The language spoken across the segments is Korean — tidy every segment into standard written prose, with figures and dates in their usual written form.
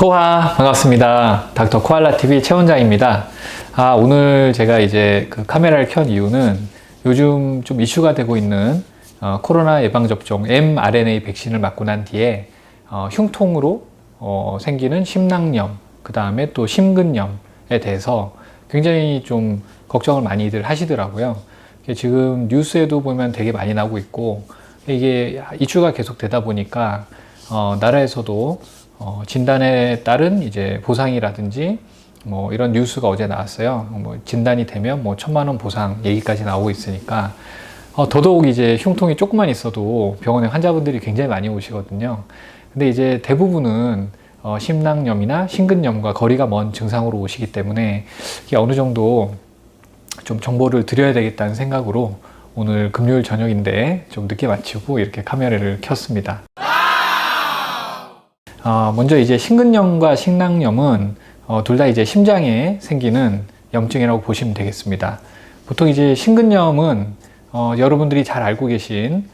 코하 반갑습니다. 닥터 코알라 TV 최 원장입니다. 오늘 제가 이제 그 카메라를 켠 이유는 요즘 좀 이슈가 되고 있는 코로나 예방접종 mRNA 백신을 맞고 난 뒤에 흉통으로 생기는 심낭염, 그 다음에 또 심근염에 대해서 굉장히 좀 걱정을 많이들 하시더라고요. 지금 뉴스에도 보면 되게 많이 나오고 있고, 이게 이슈가 계속 되다 보니까 나라에서도 진단에 따른 이제 보상이라든지 뭐 이런 뉴스가 어제 나왔어요. 뭐 진단이 되면 뭐 1,000만 원 보상 얘기까지 나오고 있으니까 더더욱 이제 흉통이 조금만 있어도 병원에 환자분들이 굉장히 많이 오시거든요. 근데 이제 대부분은 심낭염이나 심근염과 거리가 먼 증상으로 오시기 때문에 이게 어느 정도 좀 정보를 드려야 되겠다는 생각으로 오늘 금요일 저녁인데 좀 늦게 마치고 이렇게 카메라를 켰습니다. 먼저 이제 심근염과 심낭염은 둘 다 이제 심장에 생기는 염증이라고 보시면 되겠습니다. 보통 이제 심근염은 여러분들이 잘 알고 계신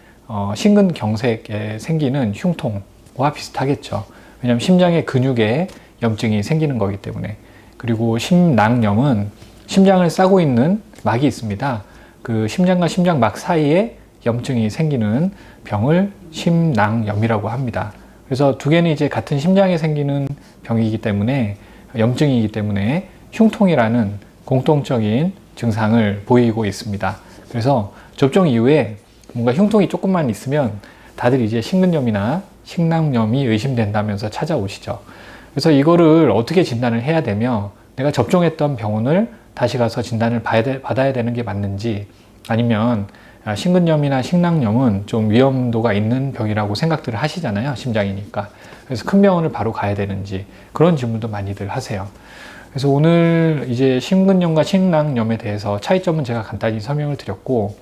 심근경색에 생기는 흉통과 비슷하겠죠. 왜냐하면 심장의 근육에 염증이 생기는 거기 때문에. 그리고 심낭염은 심장을 싸고 있는 막이 있습니다. 그 심장과 심장막 사이에 염증이 생기는 병을 심낭염이라고 합니다. 그래서 두 개는 이제 같은 심장에 생기는 병이기 때문에, 염증이기 때문에 흉통이라는 공통적인 증상을 보이고 있습니다. 그래서 접종 이후에 뭔가 흉통이 조금만 있으면 다들 이제 심근염이나 심낭염이 의심된다면서 찾아오시죠. 그래서 이거를 어떻게 진단을 해야 되며, 내가 접종했던 병원을 다시 가서 진단을 받아야 되는 게 맞는지, 아니면 심근염이나 심낭염은 좀 위험도가 있는 병이라고 생각들을 하시잖아요. 심장이니까. 그래서 큰 병원을 바로 가야 되는지, 그런 질문도 많이들 하세요. 그래서 오늘 이제 심근염과 심낭염에 대해서 차이점은 제가 간단히 설명을 드렸고,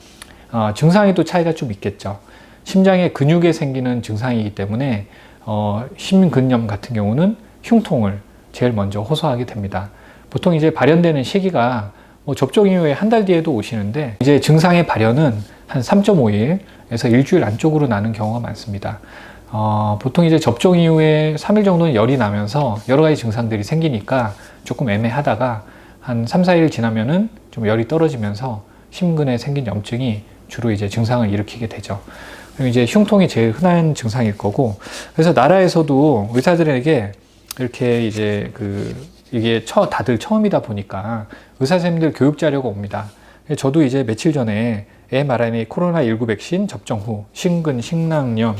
증상에도 차이가 좀 있겠죠. 심장의 근육에 생기는 증상이기 때문에 심근염 같은 경우는 흉통을 제일 먼저 호소하게 됩니다. 보통 이제 발현되는 시기가 접종 이후에 한 달 뒤에도 오시는데, 이제 증상의 발현은 한 3.5일에서 일주일 안쪽으로 나는 경우가 많습니다. 보통 이제 접종 이후에 3일 정도는 열이 나면서 여러 가지 증상들이 생기니까 조금 애매하다가 한 3, 4일 지나면은 좀 열이 떨어지면서 심근에 생긴 염증이 주로 이제 증상을 일으키게 되죠. 그리고 이제 흉통이 제일 흔한 증상일 거고, 그래서 나라에서도 의사들에게 이렇게 이제 이게 다들 처음이다 보니까 의사 선생님들 교육 자료가 옵니다. 저도 이제 며칠 전에 mRNA 코로나19 백신 접종 후 심근, 심낭염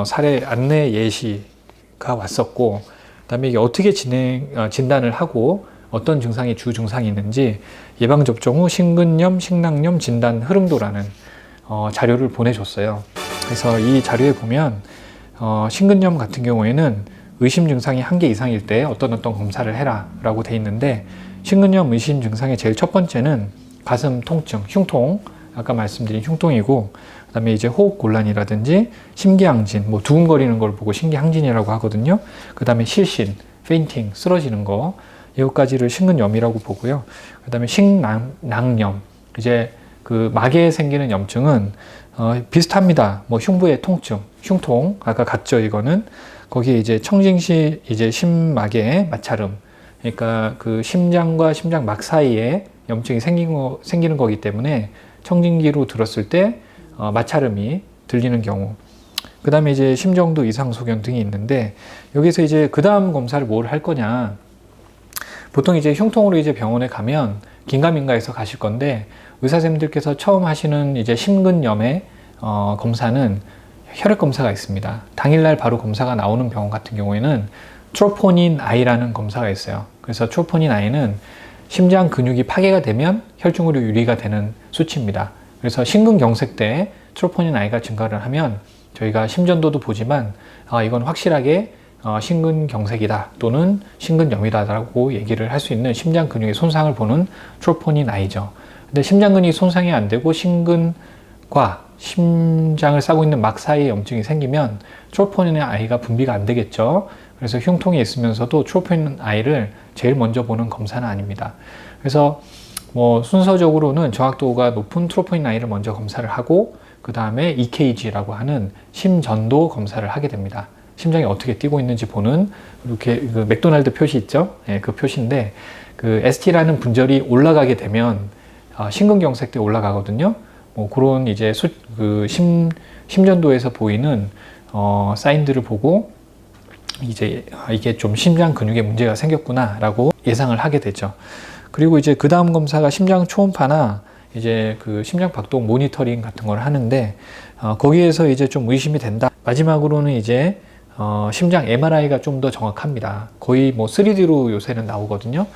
사례 안내 예시가 왔었고, 그다음에 이게 어떻게 진단을 하고 어떤 증상이 주 증상이 있는지 예방 접종 후 심근염, 심낭염 진단 흐름도라는 자료를 보내줬어요. 그래서 이 자료에 보면 심근염 같은 경우에는 의심 증상이 1개 이상일 때 어떤 검사를 해라 라고 돼 있는데, 심근염 의심 증상의 제일 첫 번째는 가슴 통증, 흉통, 아까 말씀드린 흉통이고, 그 다음에 이제 호흡 곤란이라든지 심기항진, 뭐 두근거리는 걸 보고 심기항진이라고 하거든요. 그 다음에 실신, 페인팅, 쓰러지는 거, 이것까지를 심근염이라고 보고요. 그 다음에 심낭염, 이제 그 막에 생기는 염증은 비슷합니다. 뭐 흉부의 통증, 흉통, 아까 같죠, 이거는. 거기에 이제 청진시 이제 심막의 마찰음, 그러니까 그 심장과 심장막 사이에 염증이 생기는 거기 때문에 청진기로 들었을 때 마찰음이 들리는 경우. 그 다음에 이제 심정도 이상 소견 등이 있는데, 여기서 이제 그 다음 검사를 뭘 할 거냐. 보통 이제 흉통으로 이제 병원에 가면 긴가민가해서 가실 건데, 의사 선생님들께서 처음 하시는 이제 심근염의 검사는 혈액 검사가 있습니다. 당일날 바로 검사가 나오는 병원 같은 경우에는 트로포닌 I라는 검사가 있어요. 그래서 트로포닌 I는 심장 근육이 파괴가 되면 혈중으로 유리가 되는 수치입니다. 그래서 심근경색 때 트로포닌 I가 증가를 하면 저희가 심전도도 보지만 이건 확실하게 심근경색이다 또는 심근염이다라고 얘기를 할 수 있는 심장 근육의 손상을 보는 트로포닌 I죠. 근데 심장 근육이 손상이 안 되고 심근과 심장을 싸고 있는 막 사이에 염증이 생기면 트로포닌 I가 분비가 안 되겠죠. 그래서 흉통이 있으면서도 트로포닌 I를 제일 먼저 보는 검사는 아닙니다. 그래서 뭐 순서적으로는 정확도가 높은 트로포닌 I를 먼저 검사를 하고, 그 다음에 EKG라고 하는 심전도 검사를 하게 됩니다. 심장이 어떻게 뛰고 있는지 보는 이렇게 그 맥도날드 표시 있죠? 예, 그 표시인데 그 ST라는 분절이 올라가게 되면 심근경색도 올라가거든요. 뭐 그런 이제 심전도에서 보이는 사인들을 보고 이제 이게 좀 심장 근육에 문제가 생겼구나라고 예상을 하게 되죠. 그리고 이제 그 다음 검사가 심장 초음파나 이제 그 심장 박동 모니터링 같은 걸 하는데 거기에서 이제 좀 의심이 된다. 마지막으로는 이제 심장 MRI가 좀 더 정확합니다. 거의 뭐 3D로 요새는 나오거든요.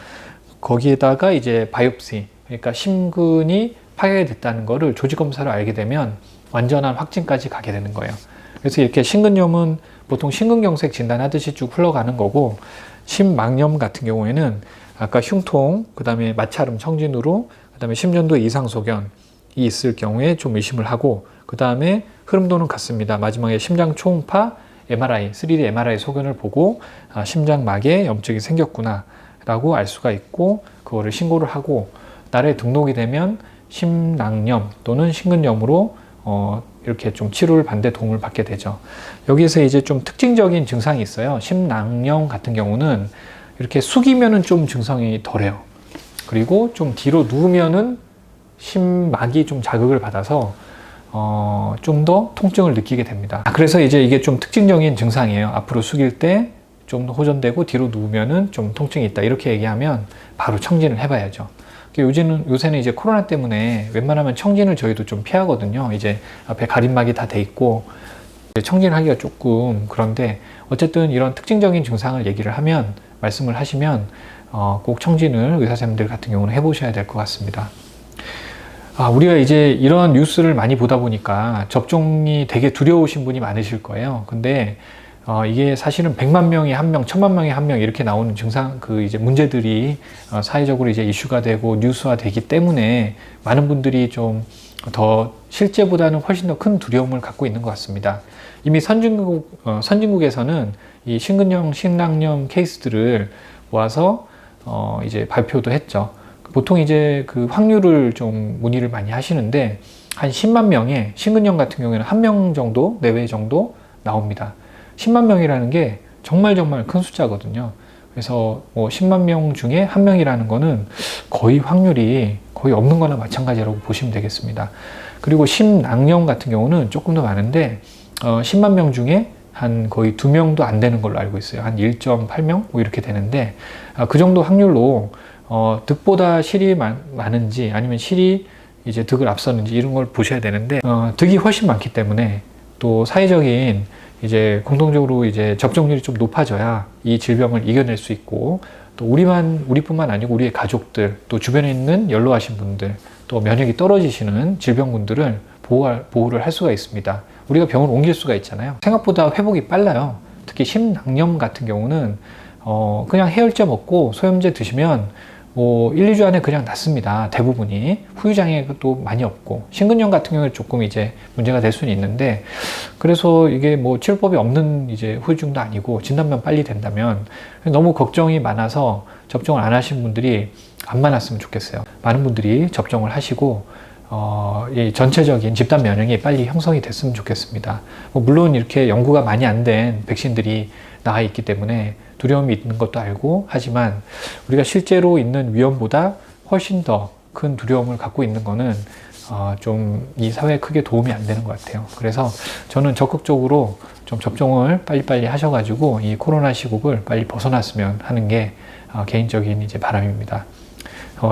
거기에다가 이제 바이옵시, 그러니까 심근이 파괴됐다는 거를 조직 검사로 알게 되면 완전한 확진까지 가게 되는 거예요. 그래서 이렇게 심근염은 보통 심근경색 진단하듯이 쭉 흘러가는 거고, 심막염 같은 경우에는 아까 흉통, 그 다음에 마찰음 청진으로, 그 다음에 심전도 이상 소견이 있을 경우에 좀 의심을 하고, 그 다음에 흐름도는 같습니다. 마지막에 심장 초음파, MRI, 3D MRI 소견을 보고 심장막에 염증이 생겼구나 라고 알 수가 있고, 그거를 신고를 하고 나라에 등록이 되면 심낭염 또는 심근염으로 이렇게 좀 치료를 받는데 도움을 받게 되죠. 여기에서 이제 좀 특징적인 증상이 있어요. 심낭염 같은 경우는 이렇게 숙이면은 좀 증상이 덜해요. 그리고 좀 뒤로 누우면은 심막이 좀 자극을 받아서 좀 더 통증을 느끼게 됩니다. 그래서 이제 이게 좀 특징적인 증상이에요. 앞으로 숙일 때 좀 더 호전되고 뒤로 누우면은 좀 통증이 있다. 이렇게 얘기하면 바로 청진을 해봐야죠. 요새는 이제 코로나 때문에 웬만하면 청진을 저희도 좀 피하거든요. 이제 앞에 가림막이 다 돼 있고 청진하기가 조금 그런데 어쨌든 이런 특징적인 증상을 얘기를 하면 말씀을 하시면 꼭 청진을 의사선생님들 같은 경우는 해보셔야 될 것 같습니다. 우리가 이제 이런 뉴스를 많이 보다 보니까 접종이 되게 두려우신 분이 많으실 거예요. 근데 이게 사실은 100만 명에 한 명, 1000만 명에 한 명 이렇게 나오는 증상, 이제 문제들이 사회적으로 이제 이슈가 되고 뉴스화 되기 때문에 많은 분들이 좀 더 실제보다는 훨씬 더 큰 두려움을 갖고 있는 것 같습니다. 이미 선진국에서는 이 심근염, 심낭염 케이스들을 모아서 이제 발표도 했죠. 보통 이제 그 확률을 좀 문의를 많이 하시는데 한 10만 명에 심근염 같은 경우에는 1명 정도, 내외 정도 나옵니다. 10만 명이라는 게 정말 큰 숫자거든요. 그래서 뭐 10만 명 중에 1명이라는 거는 거의 확률이 거의 없는 거나 마찬가지라고 보시면 되겠습니다. 그리고 심낭염 같은 경우는 조금 더 많은데 10만 명 중에 한 거의 2명도 안 되는 걸로 알고 있어요. 한 1.8명 뭐 이렇게 되는데 그 정도 확률로 득보다 실이 많은지 아니면 실이 이제 득을 앞서는지 이런 걸 보셔야 되는데 득이 훨씬 많기 때문에 또 사회적인 이제 공통적으로 이제 접종률이 좀 높아져야 이 질병을 이겨낼 수 있고 또 우리뿐만 아니고 우리의 가족들 또 주변에 있는 연로하신 분들 또 면역이 떨어지시는 질병군들을 보호를 할 수가 있습니다. 우리가 병을 옮길 수가 있잖아요. 생각보다 회복이 빨라요. 특히 심낭염 같은 경우는 그냥 해열제 먹고 소염제 드시면 뭐 1, 2주 안에 그냥 낫습니다. 대부분이. 후유장애도 많이 없고. 심근염 같은 경우에 조금 이제 문제가 될 수는 있는데, 그래서 이게 뭐 치료법이 없는 이제 후유증도 아니고, 진단만 빨리 된다면, 너무 걱정이 많아서 접종을 안 하신 분들이 안 많았으면 좋겠어요. 많은 분들이 접종을 하시고, 이 전체적인 집단 면역이 빨리 형성이 됐으면 좋겠습니다. 물론 이렇게 연구가 많이 안 된 백신들이 나와 있기 때문에 두려움이 있는 것도 알고 하지만 우리가 실제로 있는 위험보다 훨씬 더 큰 두려움을 갖고 있는 거는 좀 이 사회에 크게 도움이 안 되는 것 같아요. 그래서 저는 적극적으로 좀 접종을 빨리빨리 하셔가지고 이 코로나 시국을 빨리 벗어났으면 하는 게 개인적인 이제 바람입니다.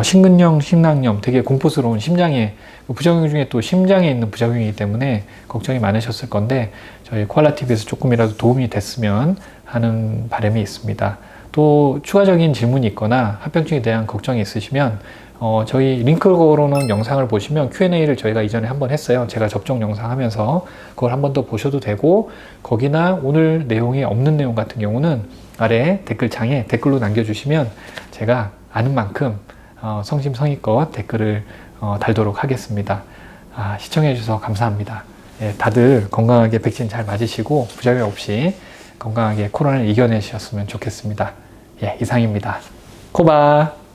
심근염, 심낭염 되게 공포스러운 심장에 부작용 중에 또 심장에 있는 부작용이기 때문에 걱정이 많으셨을 건데 저희 코알라TV에서 조금이라도 도움이 됐으면 하는 바람이 있습니다. 또 추가적인 질문이 있거나 합병증에 대한 걱정이 있으시면 저희 링크를 걸어놓은 영상을 보시면 Q&A를 저희가 이전에 한번 했어요. 제가 접종 영상 하면서 그걸 한번 더 보셔도 되고 거기나 오늘 내용이 없는 내용 같은 경우는 아래 댓글창에 댓글로 남겨주시면 제가 아는 만큼 성심성의껏 댓글을 달도록 하겠습니다. 시청해 주셔서 감사합니다. 예, 다들 건강하게 백신 잘 맞으시고 부작용 없이 건강하게 코로나를 이겨내셨으면 좋겠습니다. 예, 이상입니다. 코바.